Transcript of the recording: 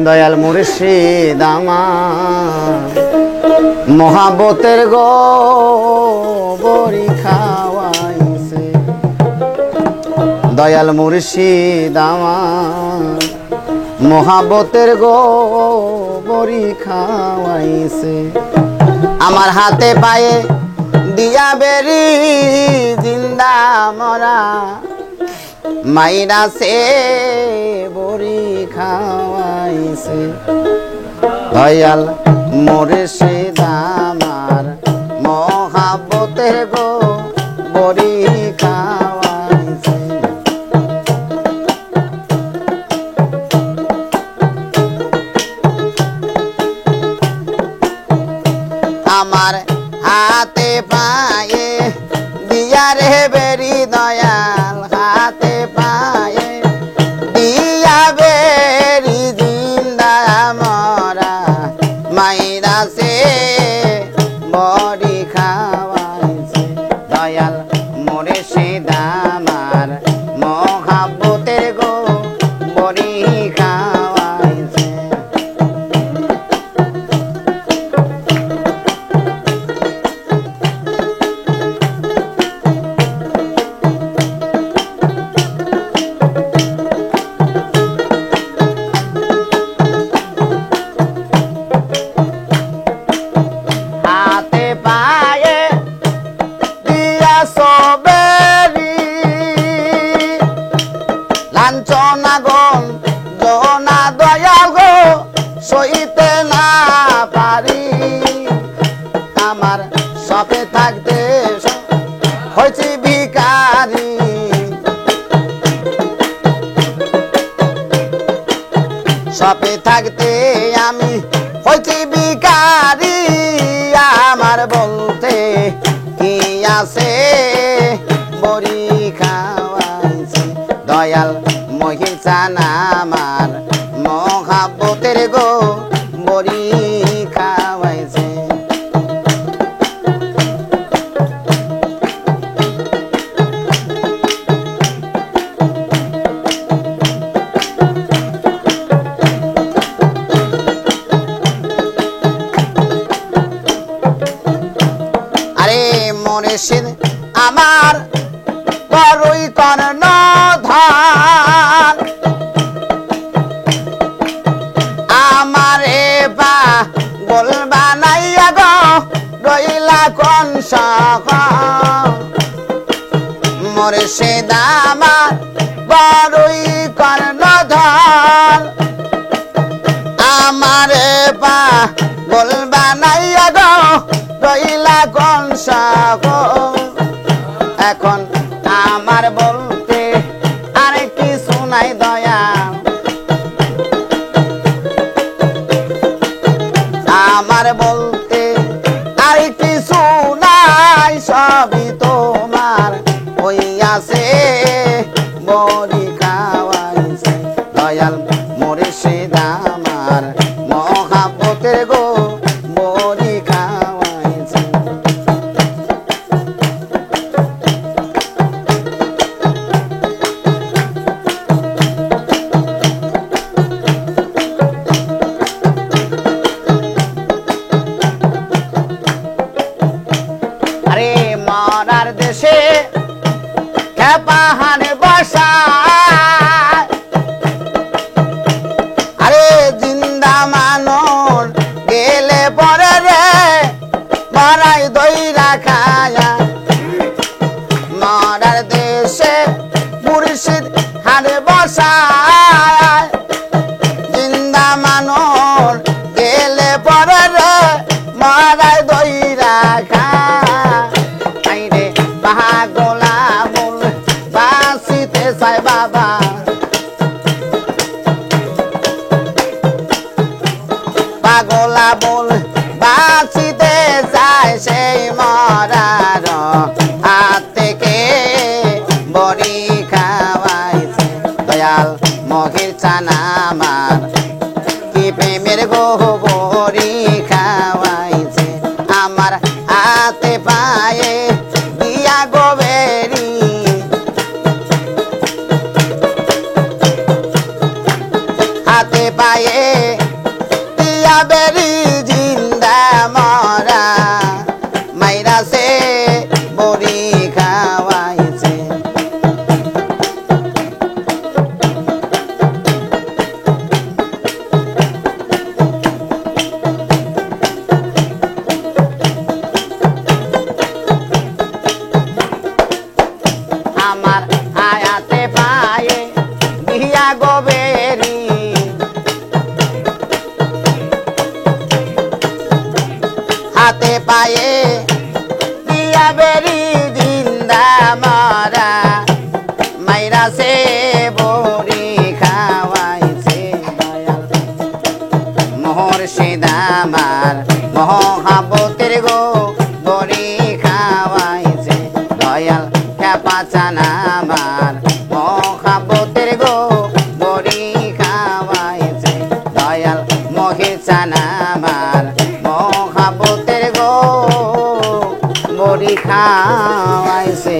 দয়াল মুর্শিদ আমার মহাবতের গো বড়ি খাওয়াইছে দয়াল মুর্শিদ আমার মহাবতের গো বড়ি খাওয়াইছে আমার হাতে পায়ে দিয়া বেরি জিন্দা মরা মাইরা সে বড়ি খাওয়াইছে দয়াল মুর্শিদ আমার মহাবতের গো বড়ি খাওয়াইছে আমার হাতে পায়ে দিয়া রে বেরি দয়াল হাতে পায়ে দিয়া বেরি জিন্দা মরা মাইরা সে বড়ি খাওয়াইছে দয়াল মুর্শিদ আমার মহাবতের গো বড়ি খাওয়াইছে লাঞ্ছনা গন জনা দয়াল গো সইতে না পারি আমার সপে থাকতে হয়েছি ভিখারি সপে থাকতে আমি হয়েছি ভিখারি আমার বলতে কি আছে বড়ি খাওয়াইছে দয়াল মহিষান আমার মহাবতের গো বড়ি খাওয়াইছে আরে মুর্শিদ আমার বড়ই কর্ণ ধান আমারে বা বলবা নাইয়া গো রইলা কোন সখ মুর্শিদ আমার বড়ই কর্ণ ধান আমারে বা বলবা নাইয়া গো রইলা কোন সখ এখন আমার বলতে আরে কিছু নাই দয়া আমার বলতে আর কিছু নাই সবই তোমার হইয়াছে বড়ি খাওয়াইছে দয়াল মুর্শিদ আমার মহাবতের গো বড়ি খাওয়াইছে আরে মরার দেশে খেপাহানে বসা আরে জিন্দা মানুষ গেলে পরে রে মরাই দইরা খায়া মরার দেশে মুর্শিদ হারে বসা জিন্দা মানুষ গেলে পরে রে মরাই দইরা খা আইরে পাগলা মূল বাসিতে চাই বাবা পাগলা বল বাঁচিতে চায় সেই মরার হাত থেকে বড়ি খাওয়াইছে দয়াল মহিষান আমার কি প্রেমের গো বড়ি খাওয়াইছে আমার হাতে পায়ে দিয়া গোবেরি হাতে পায়ে দিয়া বেরি জিন্দা মরা মাইরাছে বড়ি খাওয়াইছে আমার আয়াতে পায়ে দিয়া গোবেরি হাতে পায়ে দিয়া বেরি জিন্দা মরা মাইরাছে বড়ি খাওয়াইছে মোহর সিদামার মহাবতের গো বড়ি খাওয়াইছে দয়াল খেপা চানামার মহাবতের গো বড়ি খাওয়াইছে দয়াল মহির চানামার মহাবতের গো বড়ি খাওয়াইছে